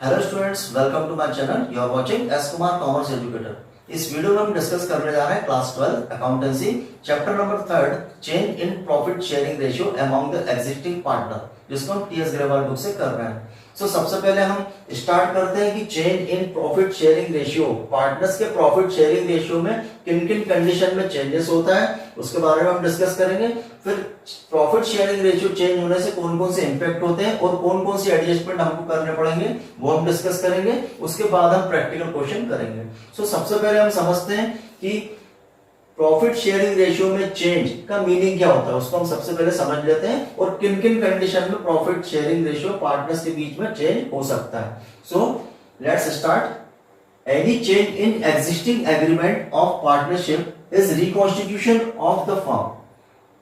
Hello students, welcome to my channel. You are watching S Kumar commerce educator. इस वीडियो में हम डिस्कस करने जा रहे हैं class 12 accountancy chapter number 3 change in profit sharing ratio among the existing partner, जिसको हम टीएस ग्रेवाल बुक से कर रहे हैं। सबसे पहले हम स्टार्ट करते हैं कि change in profit sharing ratio, partners के प्रॉफिट शेयरिंग रेशियो में किन किन कंडीशन में चेंजेस होता है उसके बारे में हम डिस्कस करेंगे। फिर प्रॉफिट शेयरिंग रेशियो चेंज होने से कौन कौन से इंपैक्ट होते हैं और कौन कौन सी एडजस्टमेंट हमको करने पड़ेंगे वो हम डिस्कस करेंगे। उसके बाद हम प्रैक्टिकल क्वेश्चन करेंगे। सबसे पहले हम समझते हैं कि प्रॉफिट शेयरिंग रेशियो में चेंज का मीनिंग क्या होता है, उसको हम सबसे पहले समझ लेते हैं और किन किन कंडीशन में प्रॉफिट शेयरिंग रेशियो पार्टनर्स के बीच में चेंज हो सकता है। Let's start. Any change in existing agreement of partnership is reconstitution of the firm.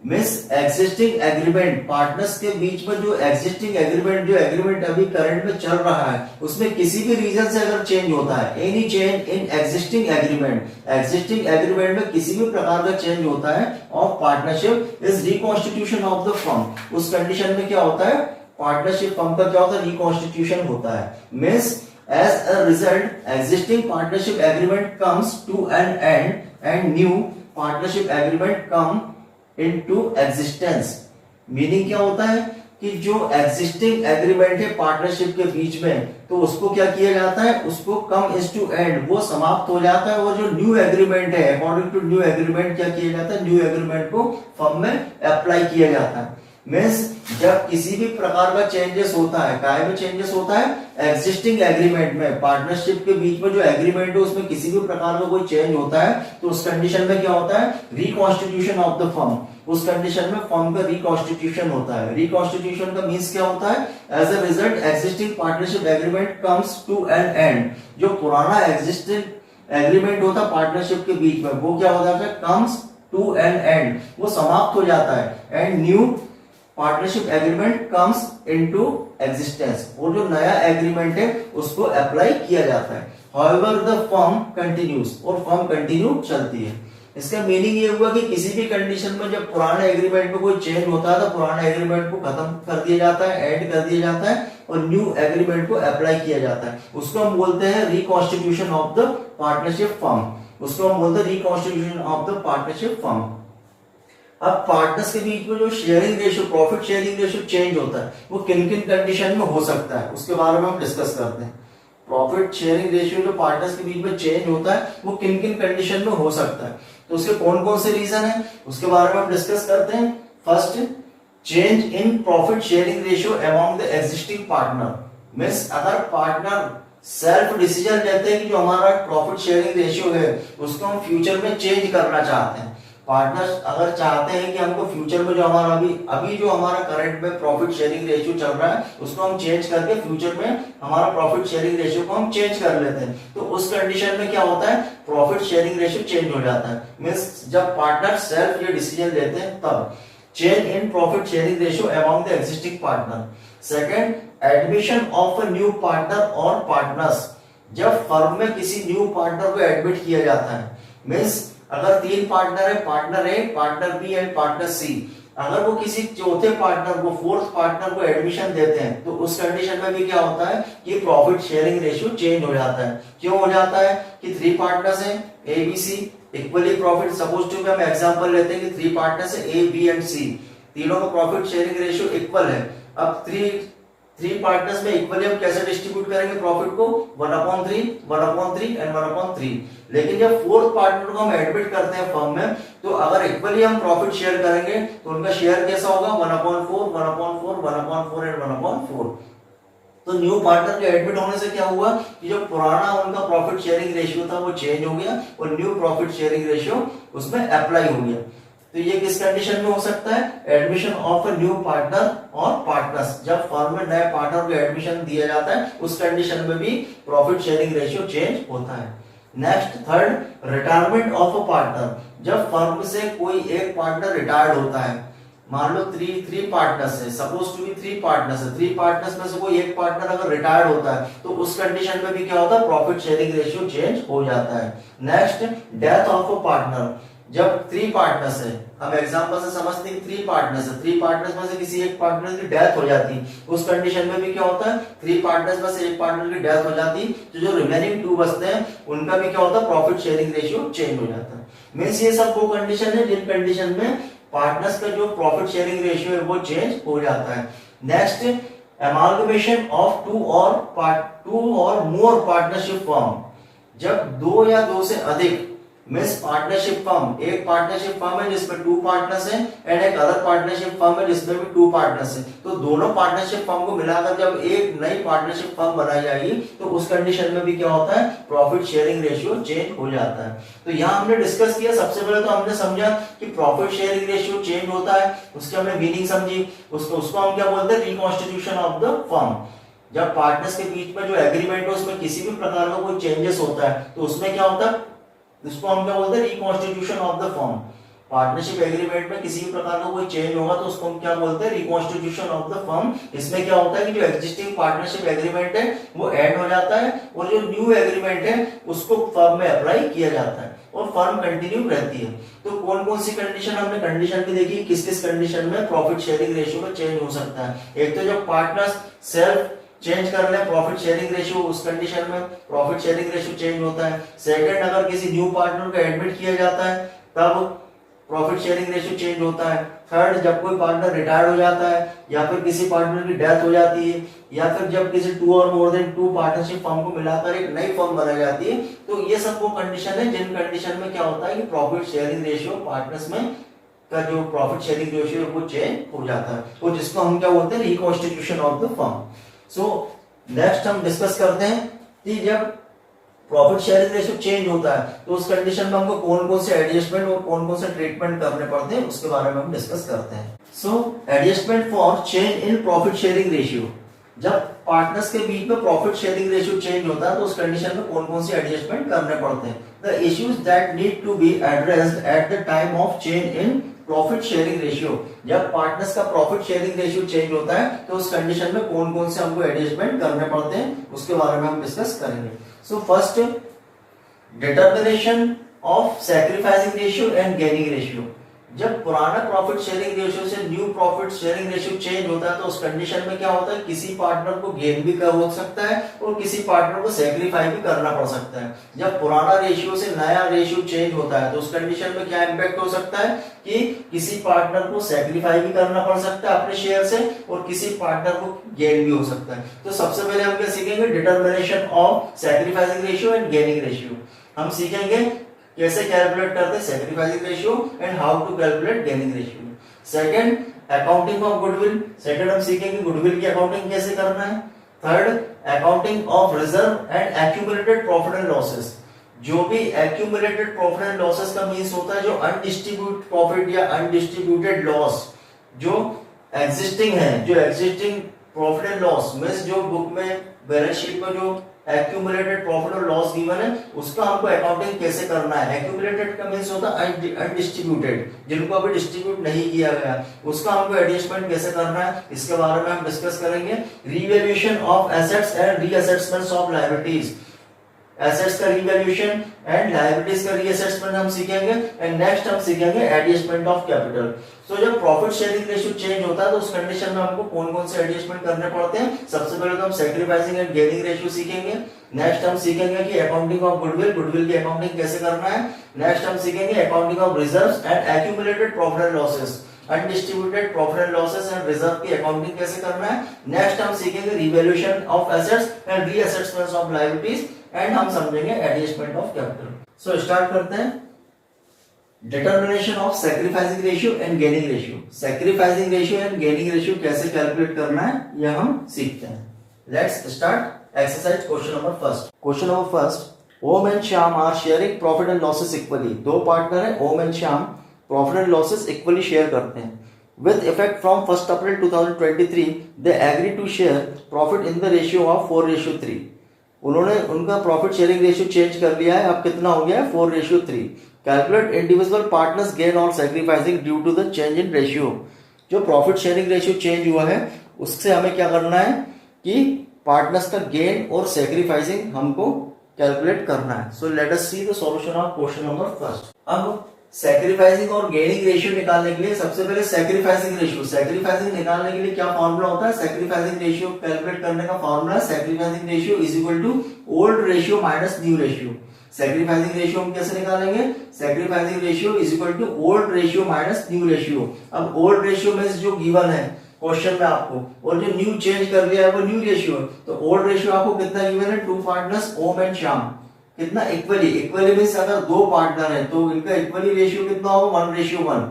Means existing agreement, partners के बीच में जो एग्जिस्टिंग एग्रीमेंट, जो एग्रीमेंट अभी करंट में चल रहा है, उसमें किसी भी रीजन से अगर चेंज होता है, any change in existing agreement, existing agreement में किसी भी प्रकार का चेंज होता है of partnership is reconstitution of the firm. उस कंडीशन में क्या होता है, पार्टनरशिप फर्म का क्या होता है, रिकॉन्स्टिट्यूशन होता है। Means as a result existing partnership agreement comes to an end and new partnership agreement come into existence। Meaning क्या होता है कि जो एग्जिस्टिंग एग्रीमेंट है पार्टनरशिप के बीच में, तो उसको क्या किया जाता है, उसको कम इज टू एंड, वो समाप्त हो जाता है। और जो न्यू एग्रीमेंट है, अकॉर्डिंग टू न्यू एग्रीमेंट क्या किया जाता है, न्यू एग्रीमेंट को फर्म में अप्लाई किया जाता है। मीन्स जब किसी भी प्रकार का चेंजेस होता है, काय में चेंजेस होता है, एग्जिस्टिंग एग्रीमेंट में, पार्टनरशिप के बीच में जो एग्रीमेंट है उसमें किसी भी प्रकार का कोई चेंज होता है, तो उस कंडीशन में क्या होता है, रिकॉन्स्टिट्यूशन ऑफ द फर्म। उस कंडीशन में फर्म का रिकॉन्स्टिट्यूशन होता है। रिकॉन्स्टिट्यूशन का मीन्स क्या होता है, as a result existing partnership agreement comes to an end. जो पुराना एग्जिस्टिंग एग्रीमेंट होता है पार्टनरशिप के बीच में, वो क्या हो जाता है, कम्स टू एन एंड, वो समाप्त हो जाता है। And new partnership agreement comes into existence, और जो नया एग्रीमेंट है उसको अप्लाई किया जाता है। हाउएवर द फर्म कंटिन्यूज, और फर्म कंटिन्यू चलती है। इसका मीनिंग ये हुआ कि किसी भी कंडीशन में जब पुराने एग्रीमेंट में कोई चेंज होता है तो पुराने एग्रीमेंट को खत्म कर दिया जाता है, एंड कर दिया जाता है, और न्यू एग्रीमेंट को अप्लाई किया जाता है। उसको हम बोलते हैं reconstitution of the partnership firm. उसको हम बोलते हैं reconstitution of the partnership firm. अब पार्टनर्स के बीच में जो sharing ratio, profit sharing ratio change होता है, वो किन किन कंडीशन में हो सकता है उसके बारे में हम डिस्कस करते हैं। प्रॉफिट शेयरिंग रेशियो जो पार्टनर्स के बीच में चेंज होता है वो किन किन कंडीशन में हो सकता है, तो उसके कौन कौन से रीजन है उसके बारे में हम डिस्कस करते हैं। First, change in profit sharing ratio among the existing partner. Means अगर पार्टनर सेल्फ डिसीजन लेते हैं कि जो हमारा प्रॉफिट शेयरिंग रेशियो है उसको हम फ्यूचर में चेंज करना चाहते हैं। पार्टनर्स अगर चाहते हैं कि हमको फ्यूचर में जो हमारा अभी जो हमारा करंट में प्रॉफिट शेयरिंग रेशियो चल रहा है उसको हम चेंज करके फ्यूचर में हमारा प्रॉफिट शेयरिंग रेशियो को हम चेंज कर लेते हैं, तो उस कंडीशन में क्या होता है, प्रॉफिट शेयरिंग रेशियो चेंज हो जाता है। मींस जब पार्टनर सेल्फ ये डिसीजन लेते हैं तब change in profit sharing ratio among the existing partner. Second, admission of a new partner और पार्टनर्स। जब फर्म में किसी न्यू पार्टनर को एडमिट किया जाता है, मींस अगर 3 पार्टनर है, partner A, partner B and partner C, अगर वो किसी चौथे पार्टनर को, फोर्थ पार्टनर को एडमिशन देते हैं, तो उस कंडीशन में भी क्या होता है कि प्रॉफिट शेयरिंग रेशियो चेंज हो जाता है। क्यों हो जाता है कि 3 पार्टनर्स हैं A B C, equally profit, suppose to हम एग्जांपल लेते हैं कि 3 पार्टनर्स है ए बी एंड सी, तीनों का प्रॉफिट शेयरिंग रेशियो इक्वल है। अब 3 पार्टनर्स में इक्वली हम कैसे डिस्ट्रीब्यूट करेंगे प्रॉफिट को, 1/3, 1/3 एंड 1/3। लेकिन जब फोर्थ पार्टनर को हम एडमिट करते हैं फर्म में, तो अगर इक्वली हम प्रॉफिट शेयर करेंगे तो उनका शेयर कैसा होगा, 1/4, 1/4, 1/4 एंड 1/4। तो न्यू पार्टनर के एडमिट होने से क्या हुआ कि जो पुराना उनका प्रॉफिट शेयरिंग रेशियो था वो चेंज हो गया और न्यू प्रॉफिट शेयरिंग रेशियो उसमें अप्लाई हो गया। तो ये किस कंडीशन में हो सकता है, admission of a new partner और पार्टनर्स। जब फर्म में नए पार्टनर को एडमिशन दिया जाता है उस कंडीशन में भी प्रॉफिट शेयरिंग रेशियो चेंज होता है। Next, third, retirement of a partner. जब फर्म से कोई एक पार्टनर रिटायर्ड होता है, मान लो 3 पार्टनर्स है, सपोज टू बी 3 पार्टनर्स है, 3 पार्टनर्स में से कोई एक पार्टनर अगर रिटायर्ड होता है तो उस कंडीशन में भी क्या होता है, प्रॉफिट शेयरिंग रेशियो चेंज हो जाता है। Next, death of a partner. जब 3 पार्टनर्स है, हम एग्जांपल से समझते हैं 3 पार्टनर्स है, 3 पार्टनर्स में से किसी एक पार्टनर की डेथ हो जाती है, उस कंडीशन में भी क्या होता है 3 पार्टनर्स में से एक पार्टनर की डेथ हो जाती है, तो जो रिमेनिंग 2 बचते हैं उनका भी क्या होता है प्रॉफिट शेयरिंग रेशियो चेंज हो जाता है। मींस ये सब वो कंडीशन है जिन कंडीशन में पार्टनर्स का जो प्रॉफिट शेयरिंग रेशियो है वो चेंज हो जाता है। नेक्स्ट, एमालगमेशन ऑफ टू और मोर पार्टनरशिप फर्म, जब 2 या 2 से अधिक मींस पार्टनरशिप फर्म, एक पार्टनरशिप फर्म है जिसमें 2 पार्टनर्स हैं एंड एक अदर पार्टनरशिप फर्म है जिसमें भी 2 पार्टनर्स हैं, तो दोनों पार्टनरशिप फर्म को मिलाकर जब एक नई पार्टनरशिप फर्म बनाई जाएगी तो उस कंडीशन में भी क्या होता है प्रॉफिट शेयरिंग रेशियो चेंज हो जाता है। तो यहाँ हमने डिस्कस किया, सबसे पहले तो हमने समझा कि प्रॉफिट शेयरिंग रेशियो चेंज होता है, उसकी हमने मीनिंग समझी, उसको हम क्या बोलते हैं रिकॉन्स्टिट्यूशन ऑफ द फर्म। जब पार्टनर्स के बीच में जो एग्रीमेंट है उसमें किसी भी प्रकार का कोई चेंजेस होता है तो उसमें क्या होता है, इसको हम क्या बोलते हैं reconstitution of the firm. Partnership agreement में किसी भी प्रकार का कोई चेंज होगा तो उसको हम क्या बोलते हैं रिकॉन्स्टिट्यूशन ऑफ द फर्म। इसमें क्या होता है कि जो एग्जिस्टिंग पार्टनरशिप एग्रीमेंट है वो एंड हो जाता है और जो न्यू एग्रीमेंट है उसको फर्म में अप्लाई किया जाता है और फर्म कंटिन्यू रहती है। तो कौन कौन सी कंडीशन हमने कंडीशन भी देखी, किस किस कंडीशन में प्रॉफिट शेयरिंग रेशियो में चेंज हो सकता है। एक तो जब पार्टनर्स सेल्फ चेंज कर ले प्रॉफिट शेयरिंग रेशियो, उस कंडीशन में प्रॉफिट शेयरिंग रेशियो चेंज होता है। सेकंड, अगर किसी न्यू पार्टनर को एडमिट किया जाता है तब प्रॉफिट शेयरिंग रेशियो चेंज होता है। थर्ड, जब कोई पार्टनर रिटायर्ड हो जाता है या फिर किसी पार्टनर की डेथ हो जाती है या फिर जब किसी 2 और मोर देन 2 पार्टनरशिप फर्म को मिलाकर एक नई फर्म बनाई जाती है, तो ये सब वो कंडीशन है जिन कंडीशन में क्या होता है कि प्रॉफिट शेयरिंग रेशियो पार्टनर्स में का जो प्रॉफिट शेयरिंग रेशियो है वो चेंज हो जाता है, तो जिसको हम क्या बोलते हैं reconstitution of the firm. So next हम डिस्कस करते हैं कि जब प्रॉफिट शेयरिंग रेशियो चेंज होता है तो उस कंडीशन में हमको कौन कौन से एडजस्टमेंट और कौन कौन से ट्रीटमेंट करने पड़ते हैं उसके बारे में हम डिस्कस करते हैं। So adjustment for change in profit sharing ratio, जब पार्टनर्स के बीच में प्रॉफिट शेयरिंग रेशियो चेंज होता है तो उस कंडीशन में कौन कौन से एडजस्टमेंट करने पड़ते हैं। The issues that need to be addressed at the time of change in profit sharing ratio, जब पार्टनर्स का प्रॉफिट शेयरिंग रेशियो चेंज होता है तो उस कंडीशन में कौन कौन से हमको एडजस्टमेंट करने पड़ते हैं उसके बारे में हम डिस्कस करेंगे। So first, determination of sacrificing ratio and gaining ratio, जब पुराना प्रॉफिट शेयरिंग रेशियो से new profit sharing ratio change होता है तो उस कंडीशन में क्या होता है किसी पार्टनर को गेन भी कर हो सकता है और किसी पार्टनर को सैक्रिफाई भी करना पड़ सकता है। जब पुराना रेशियो से नया रेशियो चेंज होता है तो उस कंडीशन में क्या इंपैक्ट हो सकता है कि किसी पार्टनर को सैक्रिफाई भी करना पड़ सकता है अपने शेयर से और किसी पार्टनर को गेन भी हो सकता है। तो सबसे पहले हम क्या सीखेंगे, determination of sacrificing ratio and gaining ratio. हम सीखेंगे कैसे कैलकुलेट करते हैं sacrificing ratio and how to calculate gaining ratio. Second, accounting of goodwill, second हम सीखेंगे गुडविल की अकाउंटिंग कैसे करना है। Third, accounting of reserve and accumulated profit and losses, जो भी एक्यूमुलेटेड प्रॉफिट एंड लॉसेस का मींस होता है जो अनडिस्ट्रीब्यूटेड प्रॉफिट या अनडिस्ट्रीब्यूटेड लॉस जो एग्जिस्टिंग है, जो existing profit and loss means जो बुक में बैलेंस शीट में जो एक्यूमुलेटेड प्रॉफिट और लॉस गिवन है उसका हमको अकाउंटिंग कैसे करना है। एक्यूमुलेटेड का मींस होता है अनडिस्ट्रीब्यूटेड, जिनको अभी डिस्ट्रीब्यूट नहीं किया गया, उसका हमको एडजस्टमेंट कैसे करना है इसके बारे में हम डिस्कस करेंगे। Revaluation of assets and reassessments of liabilities, assets का रीवैल्यूएशन एंड लायबिलिटीज का रीअसेसमेंट हम सीखेंगे एंड नेक्स्ट हम सीखेंगे एडजस्टमेंट ऑफ कैपिटल। तो जब प्रॉफिट शेयरिंग रेशियो चेंज होता है तो उस कंडीशन में हमको कौन कौन से एडजस्टमेंट करने पड़ते हैं। सबसे पहले तो हम सैक्रिफाइसिंग एंड गेनिंग रेशियो सीखेंगे। नेक्स्ट हम सीखेंगे कि अकाउंटिंग ऑफ गुडविल, गुडविल की अकाउंटिंग कैसे करना है। नेक्स्ट हम सीखेंगे accounting of reserves and accumulated profit and losses, undistributed profit and losses and reserve की अकाउंटिंग कैसे करना है। नेक्स्ट हम सीखेंगे revaluation of assets and reassessments of liabilities and हम समझेंगे adjustment of capital. So start करते हैं। Determination of sacrificing ratio and gaining ratio, sacrificing ratio and gaining ratio कैसे कैलकुलेट करना है यह हम सीखते हैं। Let's start exercise question number first. Question number first, Om and Shyam are sharing profit and losses equally, दो पार्टनर है Om and Shyam, profit and losses equally share करते हैं। With effect from 1st April 2023, they agree to share profit in the ratio of 4:3। उन्होंने उनका profit sharing ratio change कर लिया है, अब कितना हो गया है 4:3। कैलकुलेट इंडिविजुअल पार्टनर्स गेन और sacrificing due to the change in ratio, जो प्रॉफिट शेयरिंग रेशियो चेंज हुआ है उससे हमें क्या करना है कि पार्टनर्स का गेन और सैक्रिफाइसिंग हमको कैलकुलेट करना है। So let us see the solution of question number first. अब सैक्रिफाइसिंग और गेनिंग रेशियो निकालने के लिए सबसे पहले सैक्रिफाइसिंग निकालने के लिए क्या फॉर्मूला होता है? सैक्रिफाइसिंग रेशियो कैलकुलेट करने का फॉर्मूला है sacrificing ratio is equal to old ratio minus new ratio. Sacrificing ratio हम कैसे निकालेंगे? Sacrificing ratio is equal to old ratio minus new ratio. अब ओल्ड रेशियो में जो गिवन है क्वेश्चन में आपको, और जो न्यू चेंज कर दिया है वो न्यू रेशियो है। तो ओल्ड रेशियो आपको कितना गिवन है? Two partners Om and Shyam, कितना? इक्वली मींस अगर दो पार्टनर है तो इनका इक्वली रेशियो कितना होगा? 1:1।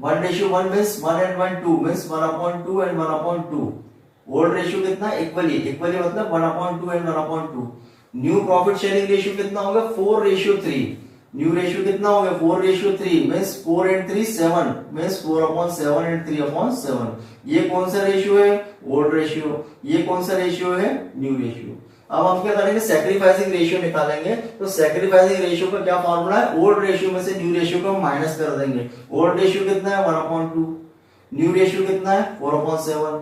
1:1 means 1 and 1 2 means 1/2 and 1/2। Old ratio कितना? इक्वली मतलब 1/2 and 1/2। New profit sharing ratio कितना होगा? 4:3। न्यू रेशियो कितना हो गया? 4:3 मींस 4 and 3 7 मींस 4/7 and 3/7। ये कौन सा रेशियो है? Old ratio. ये कौन सा रेशियो है? New ratio. अब हम क्या करेंगे? सैक्रिफाइसिंग रेशियो निकालेंगे। तो सैक्रिफाइसिंग रेशियो का क्या फॉर्मूला है? ओल्ड रेशियो में से न्यू रेशियो को हम माइनस कर देंगे। ओल्ड रेशियो कितना है? 1/2। न्यू रेशियो कितना है? 4/7।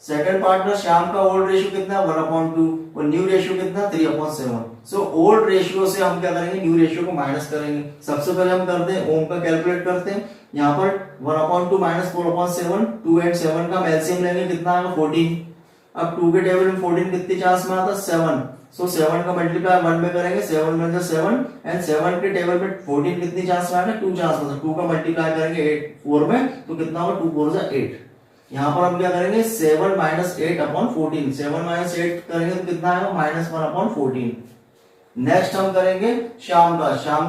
सेकंड पार्टनर श्याम का ओल्ड रेशियो कितना है? 1/2 और न्यू रेशियो कितना? 3/7। सो ओल्ड रेशियो से हम क्या करेंगे? न्यू रेशियो को माइनस करेंगे। सबसे पहले हम करते हैं ओम का कैलकुलेट करते हैं। यहाँ पर 1/2 माइनस 4/7, 2 and 7 का एलसीएम लेंगे, कितना आएगा? 14। अब 2 के टेबल में 14 कितनी चांस में आता? 7। सो 7 का मल्टीप्लाई 1 में करेंगे, 7 में 7 एंड 7 के टेबल में 14 कितनी चांस में आएगा? 2 चांस में। 2 का मल्टीप्लाई करेंगे 4 में तो कितना होगा? 2 4 जा 8। यहाँ पर हम क्या करेंगे? 7 माइनस 8/14। 7 माइनस 8 करेंगे तो कितना आएगा? -1/14। नेक्स्ट हम करेंगे शाम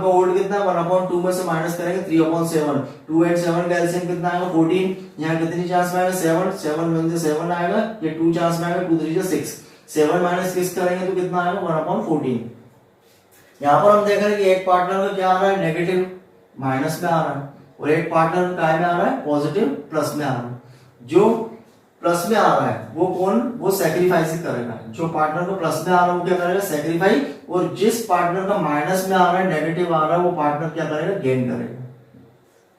का ओल्ड कितना? 1/2 में से माइनस करेंगे 3/7। 2 and 7 का एलसीएम कितना आएगा? 14। यहाँ कितनी चांस में आएगा? 7। 7 में से 7 आएगा, ये 2 चांस में आएगा, 2 3 जा 6। 7 माइनस 6 करेंगे तो कितना आएगा? 1/14। यहाँ पर हम देख रहे हैं कि एक पार्टनर का क्या आ रहा है? नेगेटिव माइनस में आ रहा है, और एक पार्टनर का में आ रहा है? पॉजिटिव प्लस में आ रहा है। जो प्लस में आ रहा है वो कौन? वो सैक्रिफाइस करेगा। जो पार्टनर को प्लस में आ रहा है वो क्या करेगा? सैक्रिफाइस। और जिस पार्टनर का माइनस में आ रहा है, नेगेटिव आ रहा है, वो पार्टनर क्या करेगा? गेन करेगा।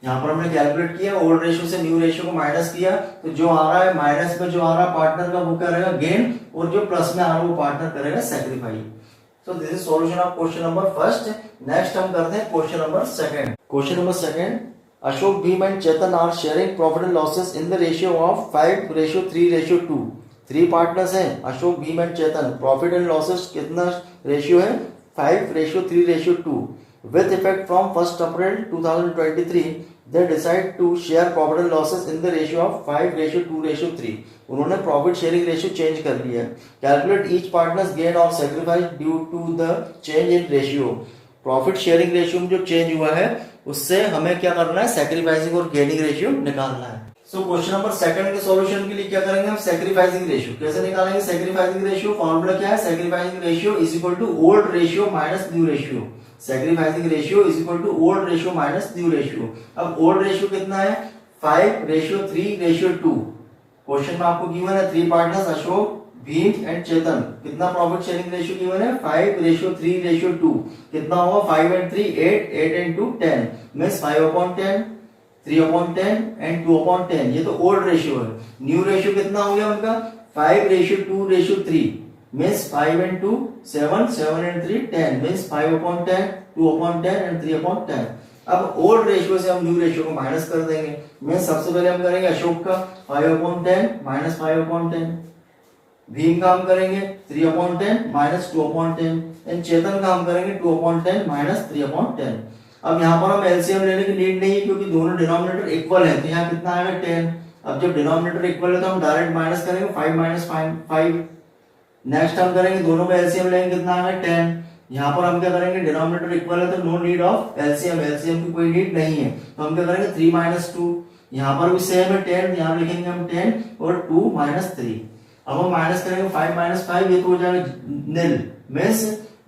यहाँ पर हमने कैलकुलेट किया, ओल्ड रेशियो से न्यू रेशियो को माइनस किया, तो जो आ रहा है माइनस में, जो आ रहा है पार्टनर का, वो करेगा गेन, और जो प्लस में आ रहा है वो पार्टनर करेगा sacrifice. So this is solution of question number first. Next हम करते हैं question number second. Question number second, Ashok, Bhim and Chetan are sharing profit and losses in the ratio of 5:3:2। 3 partners हैं, Ashok, Bhim and Chetan. Profit and losses कितना ratio है? 5:3:2। With effect from 1 April 2023 they decide to share profit and losses in the ratio of 5:2:3। उन्होंने profit sharing ratio change कर लिया है। Calculate each partners gain और sacrifice due to the change in ratio. Profit sharing ratio में जो change हुआ है उससे हमें क्या करना है? सैक्रिफाइसिंग और गेनिंग रेशियो निकालना है। सो क्वेश्चन नंबर सेकंड के सॉल्यूशन के लिए क्या करेंगे हम? सैक्रिफाइसिंग रेशियो कैसे निकालेंगे? सैक्रिफाइसिंग रेशियो फॉर्मूला क्या है? Sacrificing ratio is equal to old ratio minus new ratio. Sacrificing ratio is equal to old ratio minus new ratio. अब ओल्ड रेशियो कितना है? 5:3:2। क्वेश्चन में आपको गिवन है 3 पार्टनर्स अशोक, भीम एंड चेतन। कितना प्रॉफिट शेयरिंग रेशियो गिवन है? 5:3:2। कितना होगा? 5 and 3 8, 8 and 2 10 मींस 5/10, 3/10 एंड 2/10। ये तो ओल्ड रेशियो है। न्यू रेशियो कितना हो गया उनका? 5:2:3 means 5 and 2 7, 7 and 3 10 means 5/10, 2/10 and 3/10। अब ओल्ड रेशियो से हम न्यू रेशियो को माइनस कर देंगे। मींस सबसे पहले हम करेंगे अशोक का 5/10 माइनस 5/10, भीम का हम करेंगे 3/10 माइनस 2/10 एंड चेतन का हम करेंगे 2/10 माइनस 3/10। अब यहाँ पर हम एलसीएम लेने की नीड नहीं है क्योंकि दोनों डिनोमिनेटर इक्वल है, तो यहाँ कितना आएगा? 10। अब जब डिनोमिनेटर इक्वल है तो हम डायरेक्ट माइनस करेंगे 5 माइनस 5। नेक्स्ट हम करेंगे दोनों में एलसीएम लेंगे, कितना आएगा? 10। यहाँ पर हम क्या करेंगे? डिनोमिनेटर इक्वल है तो no need of LCM, LCM की कोई नीड नहीं है, तो हम क्या करेंगे? 3 माइनस 2। यहाँ पर भी सेम है 10, यहाँ लिखेंगे हम 10 और 2 माइनस 3। अब हम माइनस करेंगे 5 माइनस 5, ये तो हो जाएगा निल। मींस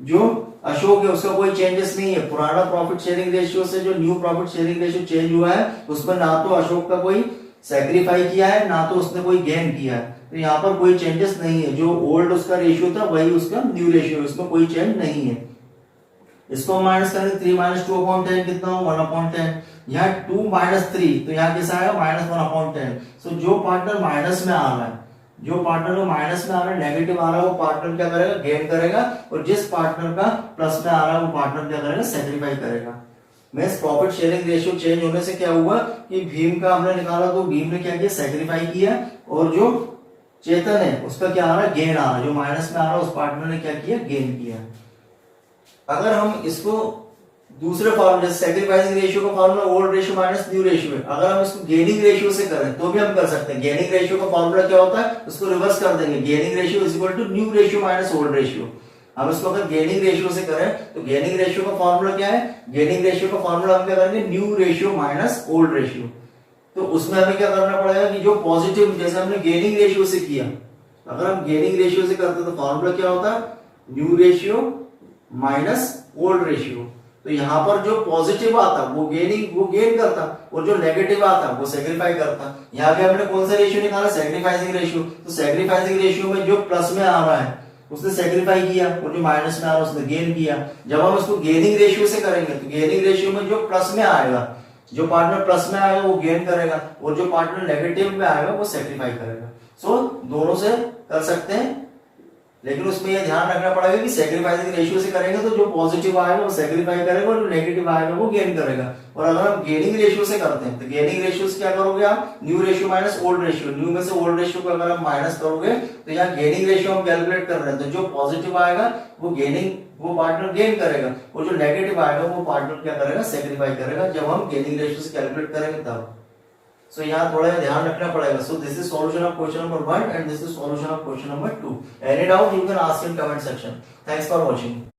जो अशोक है उसका कोई चेंजेस नहीं है। पुराना प्रॉफिट शेयरिंग रेशियो से जो new profit sharing ratio change हुआ है उसमें ना तो अशोक का कोई सैक्रिफाई किया है ना तो उसने कोई गेन किया है, तो यहाँ पर कोई चेंजेस नहीं है। जो ओल्ड उसका रेशियो था वही उसका न्यू रेशियो, इसमें कोई चेंज नहीं है। इसको माइनस करेंगे 3 माइनस 2/10 कितना हो? 1/10। यहाँ 2 माइनस 3 तो यहाँ कैसा आएगा? माइनस 1/10। सो जो पार्टनर माइनस में आ रहा है, जो पार्टनर को माइनस में आ रहा है, नेगेटिव आ रहा है, वो पार्टनर क्या करेगा? गेन करेगा। और जिस पार्टनर का प्लस में आ रहा है वो पार्टनर क्या करेगा? सैक्रिफाई करेगा। Means profit sharing ratio change होने से क्या हुआ कि भीम का हमने निकाला तो भीम ने क्या किया, सेक्रीफाई किया, और जो चेतन है उसका क्या आ रहा है, गेन आ रहा है, जो माइनस में आ रहा है उस पार्टनर ने क्या किया, गेन किया। अगर हम इसको दूसरे फॉर्मूले सेक्रीफाइसिंग रेशियो का formula old ratio minus new ratio है, अगर हम इसको गेनिंग रेशियो से करें तो भी हम कर सकते हैं। गेनिंग रेशियो का फॉर्मूला क्या होता है, उसको रिवर्स कर देंगे, gaining ratio is equal to new ratio minus old ratio. हम इसको अगर गेनिंग रेशियो से करें तो गेनिंग रेशियो का फॉर्मूला क्या है, गेनिंग रेशियो का फॉर्मूला हम क्या करेंगे, new ratio minus old ratio. तो उसमें हमें क्या करना पड़ेगा कि जो पॉजिटिव, जैसे हमने गेनिंग रेशियो से किया, अगर हम गेनिंग रेशियो से करते तो फॉर्मूला क्या होता, new ratio minus old ratio. तो यहां पर जो पॉजिटिव आता वो गेन करता, और जो नेगेटिव आता वो सेक्रीफाई करता। यहाँ पे हमने कौन सा रेशियो निकाला, सेक्रीफाइसिंग रेशियो। तो सेक्रीफाइसिंग रेशियो में जो प्लस में आ रहा है उसने सेक्रीफाई किया, और जो माइनस में आ रहा है उसने गेन किया। जब हम इसको गेनिंग रेशियो से करेंगे तो गेनिंग रेशियो में जो प्लस में आएगा, जो पार्टनर प्लस में आएगा वो गेन करेगा, और जो पार्टनर नेगेटिव में आएगा वो सेक्रीफाई करेगा। सो दोनों से कर सकते हैं, लेकिन उसमें यह ध्यान रखना पड़ेगा कि सेक्रीफाइसिंग रेशियो से करेंगे तो जो पॉजिटिव आएगा वो सेक्रीफाई करेगा, और जो नेगेटिव आएगा वो गेन करेगा। और अगर हम गेनिंग रेशियो से करते हैं तो गेनिंग रेशियो से क्या करोगे आप, new ratio minus old ratio. New में से ओल्ड रेशियो को अगर हम माइनस करोगे तो यहाँ गेनिंग रेशियो हम कैलकुलेट कर रहे हैं, तो जो पॉजिटिव आएगा वो पार्टनर गेन करेगा, और जो नेगेटिव आएगा वो पार्टनर क्या करेगा, सेक्रीफाई करेगा, जब हम गेनिंग रेशियो से कैलकुलेट करेंगे तब। सो यहाँ थोड़ा ध्यान रखना पड़ेगा। So this is solution of question number 1 and this is solution of question number 2। Any doubt you can ask in comment section. Thanks for watching.